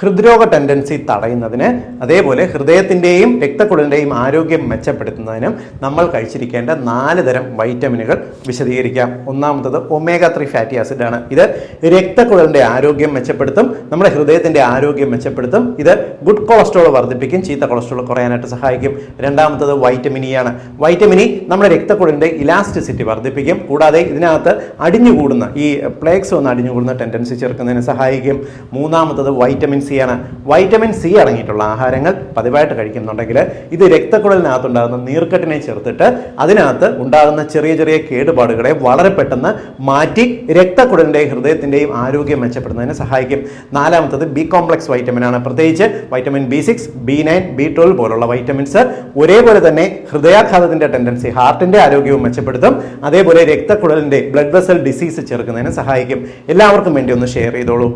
ഹൃദ്രോഗ tendency തടയുന്നതിന് അതേപോലെ ഹൃദയത്തിൻ്റെയും രക്തക്കുഴലിൻ്റെയും ആരോഗ്യം മെച്ചപ്പെടുത്തുന്നതിനും നമ്മൾ കഴിച്ചിരിക്കേണ്ട 4 തരം വൈറ്റമിനുകൾ വിശദീകരിക്കാം. ഒന്നാമത്തത് ഒമേഗ 3 ഫാറ്റി ആസിഡ് ആണ്. ഇത് രക്തക്കുഴലിൻ്റെ ആരോഗ്യം മെച്ചപ്പെടുത്തും, നമ്മുടെ ഹൃദയത്തിൻ്റെ ആരോഗ്യം മെച്ചപ്പെടുത്തും. ഇത് ഗുഡ് കൊളസ്ട്രോൾ വർദ്ധിപ്പിക്കും, ചീത്ത കൊളസ്ട്രോൾ കുറയാനായിട്ട് സഹായിക്കും. രണ്ടാമത്തത് വൈറ്റമിൻ ഇ ആണ്. വൈറ്റമിൻ ഇ നമ്മുടെ രക്തക്കുഴലിൻ്റെ ഇലാസ്റ്റിസിറ്റി വർദ്ധിപ്പിക്കും. കൂടാതെ ഇതിനകത്ത് അടിഞ്ഞുകൂടുന്ന ഈ പ്ലേക്സ് വന്ന് അടിഞ്ഞുകൂടുന്ന ടെൻഡൻസി ചെറുക്കുന്നതിന് സഹായിക്കും. മൂന്നാമത്തത് വൈറ്റമിൻ സി ആണ്. വൈറ്റമിൻ സി അടങ്ങിയിട്ടുള്ള ആഹാരങ്ങൾ പതിവായിട്ട് കഴിക്കുന്നുണ്ടെങ്കിൽ ഇത് രക്തക്കുഴലിനകത്തുണ്ടാകുന്ന നീർക്കെട്ടിനെ ചേർത്തിട്ട് അതിനകത്ത് ഉണ്ടാകുന്ന ചെറിയ ചെറിയ കേടുപാടുകളെ വളരെ പെട്ടെന്ന് മാറ്റി രക്തക്കുഴലിൻ്റെയും ഹൃദയത്തിൻ്റെയും ആരോഗ്യം മെച്ചപ്പെടുന്നതിന് സഹായിക്കും. നാലാമത്തത് ബി കോംപ്ലക്സ് വൈറ്റമിൻ ആണ്. പ്രത്യേകിച്ച് വൈറ്റമിൻ B6, B9, B12 പോലുള്ള വൈറ്റമിൻസ് ഒരേപോലെ തന്നെ ഹൃദയാഘാതത്തിൻ്റെ ടെൻഡൻസി, ഹാർട്ടിൻ്റെ ആരോഗ്യവും മെച്ചപ്പെടുത്തും. അതേപോലെ രക്തക്കുഴലിൻ്റെ ബ്ലഡ് വെസൽ ഡിസീസ് ചെറുക്കുന്നതിന് സഹായിക്കും. എല്ലാവർക്കും വേണ്ടി ഒന്ന് ഷെയർ ചെയ്തോളൂ.